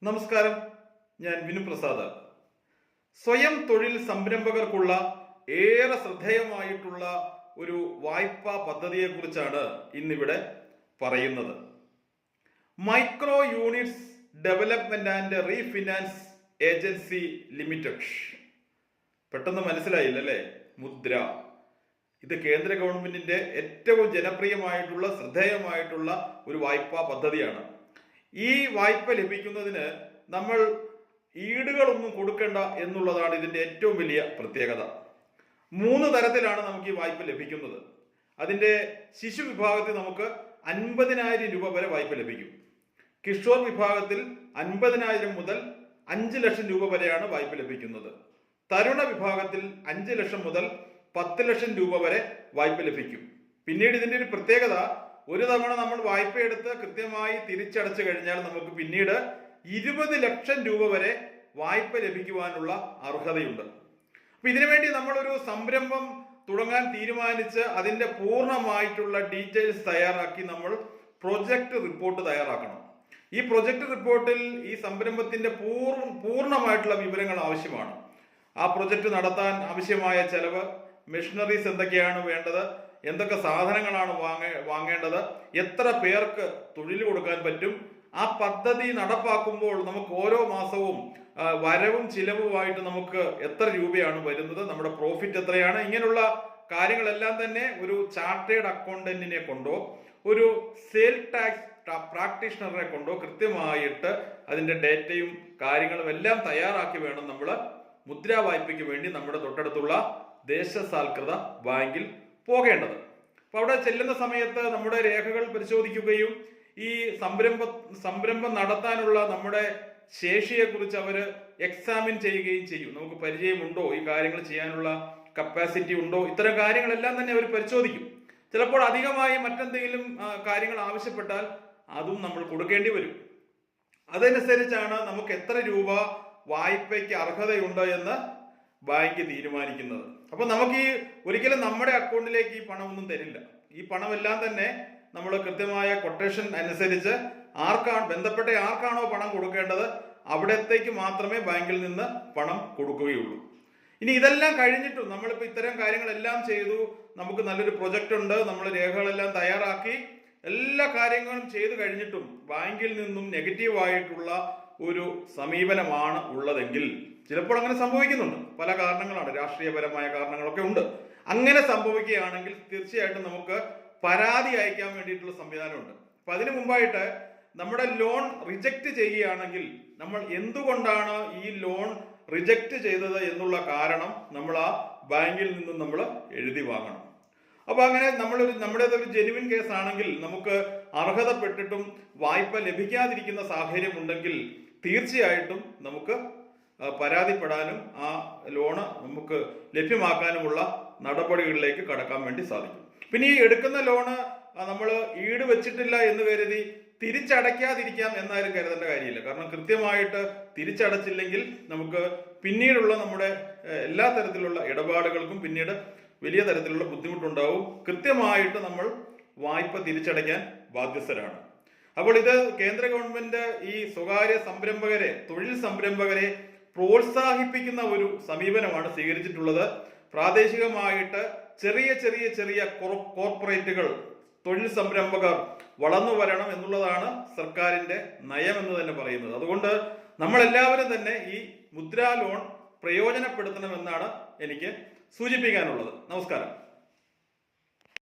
നമസ്കാരം, ഞാൻ വിനു പ്രസാദ്. സ്വയം തൊഴിൽ സംരംഭകർക്കുള്ള ഏറെ ശ്രദ്ധേയമായിട്ടുള്ള ഒരു വായ്പാ പദ്ധതിയെക്കുറിച്ചാണ് ഇന്നിവിടെ പറയുന്നത്. Micro units development and refinance agency limited. പെട്ടെന്ന് മനസ്സിലായില്ലല്ലേ? മുദ്ര. ഇത് കേന്ദ്ര ഗവൺമെന്റിന്റെ ഏറ്റവും ജനപ്രിയമായിട്ടുള്ള ശ്രദ്ധേയമായിട്ടുള്ള ഒരു വായ്പാ പദ്ധതിയാണ്. ഈ വായ്പ ലഭിക്കുന്നതിന് നമ്മൾ ഈടുകളൊന്നും കൊടുക്കേണ്ട എന്നുള്ളതാണ് ഇതിന്റെ ഏറ്റവും വലിയ പ്രത്യേകത. 3 തരത്തിലാണ് നമുക്ക് ഈ വായ്പ ലഭിക്കുന്നത്. അതിന്റെ ശിശു വിഭാഗത്തിൽ നമുക്ക് 50,000 രൂപ വരെ വായ്പ ലഭിക്കും. കിഷോർ വിഭാഗത്തിൽ 50,000 മുതൽ 5 ലക്ഷം രൂപ വരെയാണ് വായ്പ ലഭിക്കുന്നത്. തരുണ വിഭാഗത്തിൽ 5 ലക്ഷം മുതൽ 10 ലക്ഷം രൂപ വരെ വായ്പ ലഭിക്കും. പിന്നീട് ഇതിന്റെ ഒരു പ്രത്യേകത, ഒരു തവണ നമ്മൾ വായ്പ എടുത്ത് കൃത്യമായി തിരിച്ചടച്ചു കഴിഞ്ഞാൽ നമുക്ക് പിന്നീട് 20 ലക്ഷം രൂപ വരെ വായ്പ ലഭിക്കുവാനുള്ള അർഹതയുണ്ട്. അപ്പൊ ഇതിനുവേണ്ടി നമ്മളൊരു സംരംഭം തുടങ്ങാൻ തീരുമാനിച്ച് അതിന്റെ പൂർണ്ണമായിട്ടുള്ള ഡീറ്റെയിൽസ് തയ്യാറാക്കി നമ്മൾ പ്രൊജക്ട് റിപ്പോർട്ട് തയ്യാറാക്കണം. ഈ പ്രൊജക്ട് റിപ്പോർട്ടിൽ ഈ സംരംഭത്തിന്റെ പൂർണ്ണമായിട്ടുള്ള വിവരങ്ങൾ ആവശ്യമാണ്. ആ പ്രൊജക്ട് നടത്താൻ ആവശ്യമായ ചെലവ്, മെഷീനറീസ് എന്തൊക്കെയാണ് വേണ്ടത്, എന്തൊക്കെ സാധനങ്ങളാണ് വാങ്ങേണ്ടത്, എത്ര പേർക്ക് തൊഴിൽ കൊടുക്കാൻ പറ്റും, ആ പദ്ധതി നടപ്പാക്കുമ്പോൾ നമുക്ക് ഓരോ മാസവും വരവും ചിലവുമായിട്ട് നമുക്ക് എത്ര രൂപയാണ് വരുന്നത്, നമ്മുടെ പ്രോഫിറ്റ് എത്രയാണ്, ഇങ്ങനെയുള്ള കാര്യങ്ങളെല്ലാം തന്നെ ഒരു ചാർട്ടേഡ് അക്കൗണ്ടന്റിനെ കൊണ്ടോ ഒരു സെയിൽ ടാക്സ് പ്രാക്ടീഷണറിനെ കൊണ്ടോ കൃത്യമായിട്ട് അതിന്റെ ഡേറ്റയും കാര്യങ്ങളും എല്ലാം തയ്യാറാക്കി വേണം നമ്മൾ മുദ്രാ വായ്പയ്ക്ക് വേണ്ടി നമ്മുടെ തൊട്ടടുത്തുള്ള ദേശസാൽകൃത ബാങ്കിൽ പോകേണ്ടത്. അപ്പൊ അവിടെ ചെല്ലുന്ന സമയത്ത് നമ്മുടെ രേഖകൾ പരിശോധിക്കുകയും ഈ സംരംഭം നടത്താനുള്ള നമ്മുടെ ശേഷിയെ കുറിച്ച് അവർ എക്സാമിൻ ചെയ്യുകയും ചെയ്യും. നമുക്ക് പരിചയമുണ്ടോ, ഈ കാര്യങ്ങൾ ചെയ്യാനുള്ള കപ്പാസിറ്റി ഉണ്ടോ, ഇത്തരം കാര്യങ്ങളെല്ലാം തന്നെ അവർ പരിശോധിക്കും. ചിലപ്പോൾ അധികമായി മറ്റെന്തെങ്കിലും കാര്യങ്ങൾ ആവശ്യപ്പെട്ടാൽ അതും നമ്മൾ കൊടുക്കേണ്ടി വരും. അതനുസരിച്ചാണ് നമുക്ക് എത്ര രൂപ വായ്പയ്ക്ക് അർഹതയുണ്ട് എന്ന് ബാങ്ക് തീരുമാനിക്കുന്നത്. അപ്പൊ നമുക്ക് ഈ ഒരിക്കലും നമ്മുടെ അക്കൗണ്ടിലേക്ക് ഈ പണമൊന്നും തരില്ല. ഈ പണമെല്ലാം തന്നെ നമ്മൾ കൃത്യമായ കൊട്ടേഷൻ അനുസരിച്ച് ബന്ധപ്പെട്ട ആർക്കാണോ പണം കൊടുക്കേണ്ടത് അവിടത്തേക്ക് മാത്രമേ ബാങ്കിൽ നിന്ന് പണം കൊടുക്കുകയുള്ളൂ. ഇനി ഇതെല്ലാം കഴിഞ്ഞിട്ടും നമ്മളിപ്പോൾ ഇത്തരം കാര്യങ്ങളെല്ലാം ചെയ്തു, നമുക്ക് നല്ലൊരു പ്രൊജക്റ്റ് ഉണ്ട്, നമ്മൾ രേഖകളെല്ലാം തയ്യാറാക്കി എല്ലാ കാര്യങ്ങളും ചെയ്തു കഴിഞ്ഞിട്ടും ബാങ്കിൽ നിന്നും നെഗറ്റീവായിട്ടുള്ള ഒരു സമീപനമാണ് ഉള്ളതെങ്കിൽ, ചിലപ്പോൾ അങ്ങനെ സംഭവിക്കുന്നുണ്ട്, പല കാരണങ്ങളാണ്, രാഷ്ട്രീയപരമായ കാരണങ്ങളൊക്കെ ഉണ്ട്. അങ്ങനെ സംഭവിക്കുകയാണെങ്കിൽ തീർച്ചയായിട്ടും നമുക്ക് പരാതി അയക്കാൻ വേണ്ടിയിട്ടുള്ള സംവിധാനമുണ്ട്. അപ്പൊ അതിനു മുമ്പായിട്ട് നമ്മുടെ ലോൺ റിജക്റ്റ് ചെയ്യുകയാണെങ്കിൽ നമ്മൾ എന്തുകൊണ്ടാണ് ഈ ലോൺ റിജക്റ്റ് ചെയ്തത് എന്നുള്ള കാരണം നമ്മൾ ആ ബാങ്കിൽ നിന്നും നമ്മൾ എഴുതി വാങ്ങണം. അപ്പൊ അങ്ങനെ നമ്മുടേതൊരു ജെനുവിൻ കേസ് ആണെങ്കിൽ, നമുക്ക് അർഹതപ്പെട്ടിട്ടും വായ്പ ലഭിക്കാതിരിക്കുന്ന സാഹചര്യം ഉണ്ടെങ്കിൽ തീർച്ചയായിട്ടും നമുക്ക് പരാതിപ്പെടാനും ആ ലോണ് നമുക്ക് ലഭ്യമാക്കാനുമുള്ള നടപടികളിലേക്ക് കടക്കാൻ വേണ്ടി സാധിക്കും. പിന്നെ ഈ എടുക്കുന്ന ലോണ് നമ്മൾ ഈട് വെച്ചിട്ടില്ല എന്ന് കരുതി തിരിച്ചടയ്ക്കാതിരിക്കാം എന്നാലും കരുതേണ്ട കാര്യമില്ല. കാരണം കൃത്യമായിട്ട് തിരിച്ചടച്ചില്ലെങ്കിൽ നമുക്ക് പിന്നീടുള്ള നമ്മുടെ എല്ലാ തരത്തിലുള്ള ഇടപാടുകൾക്കും പിന്നീട് വലിയ തരത്തിലുള്ള ബുദ്ധിമുട്ടുണ്ടാവും. കൃത്യമായിട്ട് നമ്മൾ വായ്പ തിരിച്ചടയ്ക്കാൻ ബാധ്യസ്ഥരാണ്. അപ്പോൾ ഇത് കേന്ദ്ര ഗവൺമെന്റ് ഈ സ്വകാര്യ സംരംഭകരെ, തൊഴിൽ സംരംഭകരെ പ്രോത്സാഹിപ്പിക്കുന്ന ഒരു സമീപനമാണ് സ്വീകരിച്ചിട്ടുള്ളത്. പ്രാദേശികമായിട്ട് ചെറിയ ചെറിയ ചെറിയ കോർപ്പറേറ്റുകൾ, തൊഴിൽ സംരംഭകർ വളർന്നു വരണം എന്നുള്ളതാണ് സർക്കാരിന്റെ നയം എന്ന് തന്നെ പറയുന്നത്. അതുകൊണ്ട് നമ്മളെല്ലാവരും തന്നെ ഈ മുദ്രാ ലോൺ പ്രയോജനപ്പെടുത്തണമെന്നാണ് എനിക്ക് സൂചിപ്പിക്കാനുള്ളത്. നമസ്കാരം.